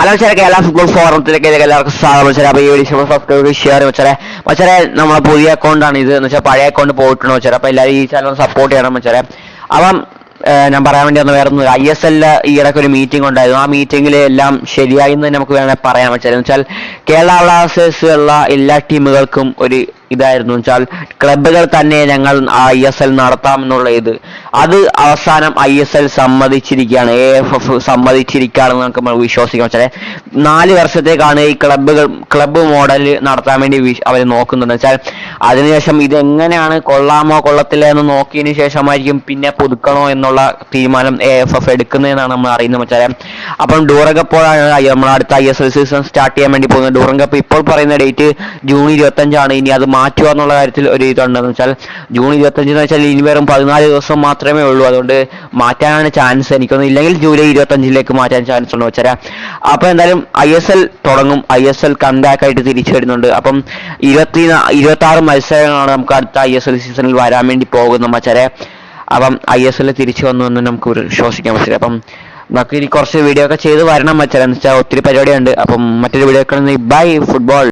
Hello മച്ചാരെ, Kerala football ഫോറത്തിലേക്ക് എല്ലാവർക്കും സ്വാഗതം മച്ചാരെ. അപ്പോൾ ഈ വീഡിയോ സബ്സ്ക്രൈബ് ഷെയർ മച്ചാരെ നമ്മളെ പുതിയ അക്കൗണ്ടാണ് ഇത് എന്ന് വെച്ചാൽ പഴയ അക്കൗണ്ട് പോയിട്ടുണ്ട് മച്ചാരെ. അപ്പോൾ എല്ലാവരും ഈ ചാനൽ സപ്പോർട്ട് ചെയ്യണം മച്ചാരെ. അപ്പം ഞാൻ പറയാൻ വേണ്ടി ഒന്ന് വേറെ ഒന്നും ISL ഈ ഇടയ്ക്ക് ഒരു മീറ്റിംഗ് ഉണ്ടായിരുന്നു. ആ മീറ്റിംഗിൽ എല്ലാം ശരിയായി എന്ന് നമുക്ക് വേണമെങ്കിൽ പറയാൻ പറ്റും. വെച്ചാൽ കേരള ബ്ലാസ്റ്റേഴ്സ് ഉള്ള എല്ലാ ടീമുകൾക്കും ഒരു ഇതായിരുന്നു വെച്ചാൽ ക്ലബുകൾ തന്നെ ഞങ്ങൾ ISL നടത്താമെന്നുള്ള അത് അവസാനം ISL സമ്മതിച്ചിരിക്കുകയാണ്. AFF സമ്മതിച്ചിരിക്കുകയാണെന്ന് നമുക്ക് വിശ്വസിക്കാം വെച്ചാൽ 4 വർഷത്തേക്കാണ് ഈ ക്ലബ്ബ് മോഡൽ നടത്താൻ വേണ്ടി അവർ നോക്കുന്നുണ്ട് വെച്ചാൽ അതിനുശേഷം ഇതെങ്ങനെയാണ് കൊള്ളാമോ കൊള്ളത്തില്ല എന്ന് നോക്കിയതിന് ശേഷമായിരിക്കും പിന്നെ പുതുക്കണോ എന്നുള്ള തീരുമാനം AFF എടുക്കുന്നതെന്നാണ് നമ്മൾ അറിയുന്നത് വെച്ചാൽ. അപ്പം ഡൂറങ്കപ്പോഴാണ് നമ്മൾ അടുത്ത ISL സീസൺ സ്റ്റാർട്ട് ചെയ്യാൻ വേണ്ടി പോകുന്നത്. ഡൂറങ്കപ്പ് ഇപ്പോൾ പറയുന്ന ഡേറ്റ് ജൂൺ 25 ഇനി അത് മാറ്റുക എന്നുള്ള കാര്യത്തിൽ ഒരു ഇതുണ്ടെന്ന് വെച്ചാൽ ജൂൺ 25 എന്ന് വെച്ചാൽ ഇനി വെറും 14 ദിവസം മാത്രമേ ഉള്ളൂ. അതുകൊണ്ട് മാറ്റാനാണ് ചാൻസ്. എനിക്കൊന്നും ഇല്ലെങ്കിൽ ജൂലൈ 25 മാറ്റാൻ ചാൻസ് ഉണ്ട് വെച്ചാൽ. അപ്പോൾ എന്തായാലും ISL തുടങ്ങും. ISL കംബാക്ക് ആയിട്ട് തിരിച്ചു വരുന്നുണ്ട്. അപ്പം 26 മത്സരങ്ങളാണ് നമുക്ക് അടുത്ത ISL സീസണിൽ വരാൻ വേണ്ടി പോകുന്നത് മച്ചാരെ. അപ്പം ISL തിരിച്ചു വന്നു എന്ന് നമുക്ക് വിശ്വസിക്കാൻ പറ്റില്ല. അപ്പം നമുക്ക് ഇനി കുറച്ച് വീഡിയോ ഒക്കെ ചെയ്ത് വരണം മച്ചാരെ. എന്ന് വെച്ചാൽ ഒത്തിരി പരിപാടിയുണ്ട്. അപ്പം മറ്റൊരു വീഡിയോ ഒക്കെ ബൈ ഫുട്ബോൾ.